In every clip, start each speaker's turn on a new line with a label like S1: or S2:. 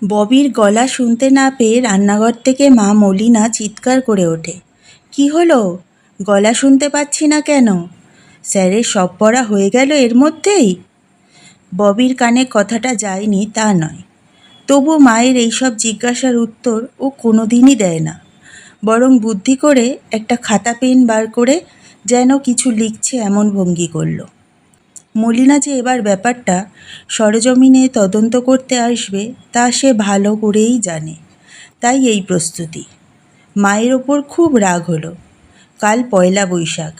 S1: ববির গলা শুনতে না পেয়ে রান্নাঘর থেকে মা মলিনা চিৎকার করে ওঠে, কি হলো? গলা শুনতে পাচ্ছি না কেন? স্যারের সব পড়া হয়ে গেল এর মধ্যেই? ববির কানে কথাটা যায়নি তা নয়, তবু মায়ের এইসব জিজ্ঞাসার উত্তর ও কোনো দিনই দেয় না, বরং বুদ্ধি করে একটা খাতা পেন বার করে যেন কিছু লিখছে এমন ভঙ্গি করল। মলিনা যে এবার ব্যাপারটা সরেজমিনে তদন্ত করতে আসবে তা সে ভালো করেই জানে, তাই এই প্রস্তুতি। মায়ের ওপর খুব রাগ হলো। কাল পয়লা বৈশাখ,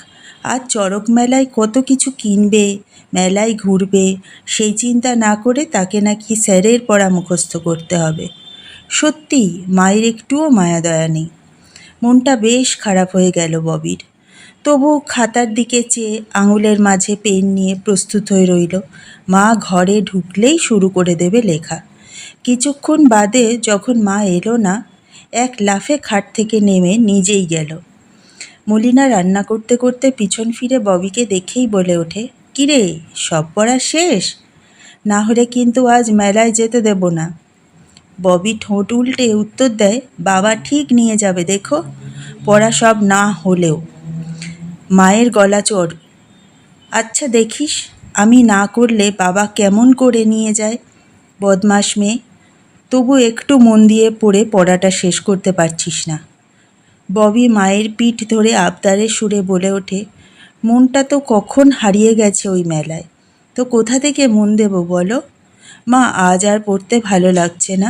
S1: আজ চড়ক মেলায় কত কিছু কিনবে, মেলায় ঘুরবে, সেই চিন্তা না করে তাকে নাকি স্যারের পড়া মুখস্থ করতে হবে। সত্যি মায়ের একটুও মায়া দয়া নেই। মনটা বেশ খারাপ হয়ে গেল ববির। তবু খাতার দিকে চেয়ে আঙুলের মাঝে পেন নিয়ে প্রস্তুত হয়ে রইল। মা ঘরে ঢুকলেই শুরু করে দেবে লেখা। কিছুক্ষণ বাদে যখন মা এলো না, এক লাফে খাট থেকে নেমে নিজেই গেল। মলিনা রান্না করতে করতে পিছন ফিরে ববিকে দেখেই বলে ওঠে, কিরে, সব পড়া শেষ? না হলে কিন্তু আজ মেলায় যেতে দেব না। ববি ঠোঁট উল্টে উত্তর দেয়, বাবা ঠিক নিয়ে যাবে দেখো, পড়া সব না হলেও। মায়ের গলা চড়, আচ্ছা দেখিস, আমি না করলে বাবা কেমন করে নিয়ে যায়, বদমাস মেয়ে। তবু একটু মন দিয়ে পড়ে পড়াটা শেষ করতে পারছিস না। ববি মায়ের পিঠ ধরে আবদারের সুরে বলে ওঠে, মনটা তো কখন হারিয়ে গেছে ওই মেলায়, তো কোথা থেকে মন দেব বলো? মা, আজ আর পড়তে ভালো লাগছে না।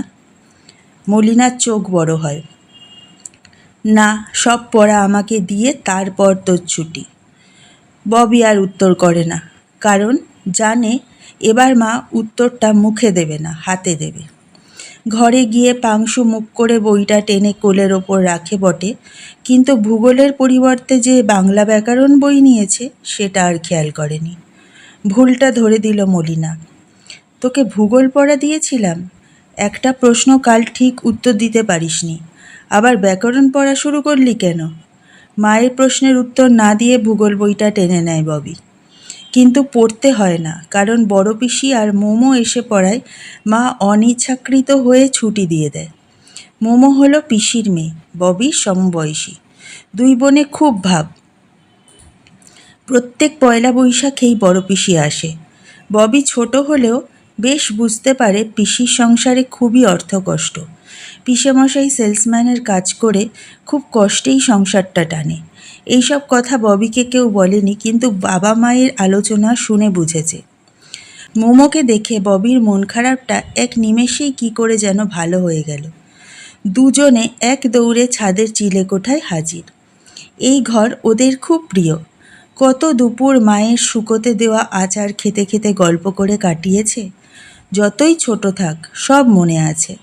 S1: মলিনার চোখ বড় হয়, না, সব পড়া আমাকে দিয়ে তারপর তোর ছুটি। ববি আর উত্তর করে না, কারণ জানে এবার মা উত্তরটা মুখে দেবে না, হাতে দেবে। ঘরে গিয়ে পাংশু মুখ করে বইটা টেনে কোলের ওপর রাখে বটে, কিন্তু ভূগোলের পরিবর্তে যে বাংলা ব্যাকরণ বই নিয়েছে সেটা আর খেয়াল করেনি। ভুলটা ধরে দিল মলিনা, তোকে ভূগোল পড়া দিয়েছিলাম, একটা প্রশ্ন কাল ঠিক উত্তর দিতে পারিসনি, আবার ব্যাকরণ পড়া শুরু করলি কেন? মায়ের প্রশ্নের উত্তর না দিয়ে ভূগোল বইটা টেনে নেয় ববি। কিন্তু পড়তে হয় না, কারণ বড় পিসি আর মোমো এসে পড়ায় মা অনিচ্ছাকৃত হয়ে ছুটি দিয়ে দেয়। মোমো হলো পিসির মেয়ে, ববির সমবয়সী। দুই বোনে খুব ভাব। প্রত্যেক পয়লা বৈশাখেই বড় পিসি আসে। ববি ছোট হলেও বেশ বুঝতে পারে পিসির সংসারে খুবই অর্থকষ্ট। পিসেমশাই সেলসম্যানের কাজ করে খুব কষ্টেই সংসারটা টানে। এইসব কথা ববিকে কেউ বলেনি, কিন্তু বাবা মায়ের আলোচনা শুনে বুঝেছে। মোমোকে দেখে ববির মন খারাপটা এক নিমেষেই কী করে যেন ভালো হয়ে গেল। দুজনে এক দৌড়ে ছাদের চিলেকোঠায় হাজির। এই ঘর ওদের খুব প্রিয়। কত দুপুর মায়ের শুকোতে দেওয়া আচার খেতে খেতে গল্প করে কাটিয়েছে। যতই ছোট থাক, সব মনে আছে।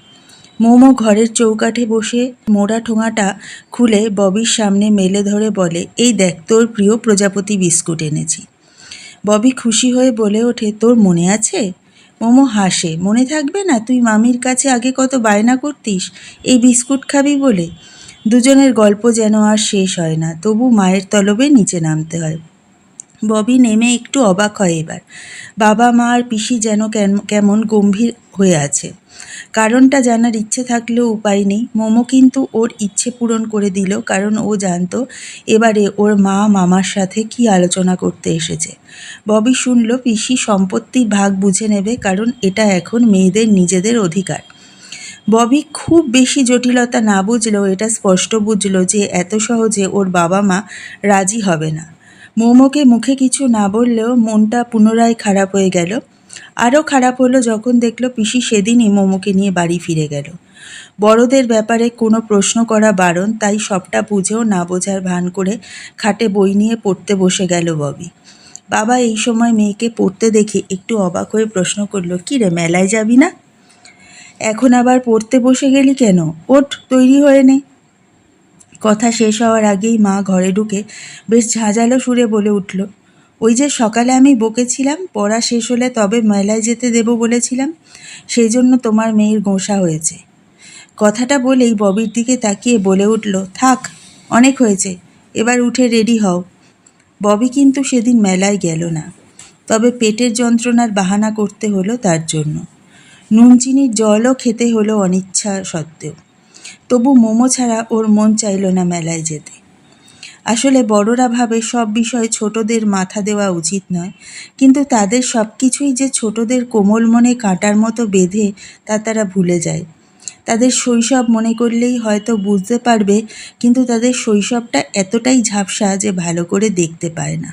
S1: মোমো ঘরের চৌকাঠে বসে মোড়া ঠোঙাটা খুলে ববির সামনে মেলে ধরে বলে, এই দেখ, তোর প্রিয় প্রজাপতি বিস্কুট এনেছি। ববি খুশি হয়ে বলে ওঠে, তোর মনে আছে? মোমো হাসে, মনে থাকবে না? তুই মামির কাছে আগে কত বায়না করতিস এই বিস্কুট খাবি বলে। দুজনের গল্প যেন আর শেষ হয় না, তবু মায়ের তলবে নিচে নামতে হয়। ববি নেমে একটু অবাক হয় এবার। বাবা মা আর পিসি যেন কেমন গম্ভীর হয়ে আছে। কারণটা জানার ইচ্ছে থাকলেও উপায় নেই। মোমো কিন্তু ওর ইচ্ছে পূরণ করে দিল, কারণ ও জানতো এবারে ওর মা মামার সাথে কি আলোচনা করতে এসেছে। ববি শুনল পিসি সম্পত্তির ভাগ বুঝে নেবে, কারণ এটা এখন মেয়েদের নিজেদের অধিকার। ববি খুব বেশি জটিলতা না বুঝলেও এটা স্পষ্ট বুঝল যে এত সহজে ওর বাবা মা রাজি হবে না। মোমোকে মুখে কিছু না বললেও মনটা পুনরায় খারাপ হয়ে গেল। আরও খারাপ হলো যখন দেখল পিসি সেদিনই মোমোকে নিয়ে বাড়ি ফিরে গেল। বড়দের ব্যাপারে কোনো প্রশ্ন করা বারণ, তাই সবটা বুঝেও না বোঝার ভান করে খাটে বই নিয়ে পড়তে বসে গেল ববি। বাবা এই সময় মেয়েকে পড়তে দেখে একটু অবাক হয়ে প্রশ্ন করল, কী রে, মেলায় যাবি না? এখন আবার পড়তে বসে গেলি কেন? ওঠ, তৈরি হয়ে নে। কথা শেষ হওয়ার আগেই মা ঘরে ঢুকে বেশ ঝাঁঝালো সুরে বলে উঠল, ওই যে সকালে আমি বকেছিলাম পড়া শেষ হলে তবে মেলায় যেতে দেব বলেছিলাম, সেই জন্য তোমার মেয়ের গোঁসা হয়েছে। কথাটা বলেই ববির দিকে তাকিয়ে বলে উঠল, থাক, অনেক হয়েছে, এবার উঠে রেডি হও। ববি কিন্তু সেদিন মেলায় গেল না, তবে পেটের যন্ত্রণার বাহানা করতে হলো তার জন্য। নুন চিনির জলও খেতে হলো অনিচ্ছা সত্ত্বেও। তবু মোমো ছাড়া ওর মন চাইল না মেলায় যেতে। আসলে বড়রা ভাবে সব বিষয়ে ছোটদের মাথা দেওয়া উচিত নয়, কিন্তু তাদের সব কিছুই যে ছোটদের কোমল মনে কাঁটার মতো বেঁধে তা তারা ভুলে যায়। তাদের শৈশব মনে করলেই হয়তো বুঝতে পারবে, কিন্তু তাদের শৈশবটা এতটাই ঝাপসা যে ভালো করে দেখতে পায় না।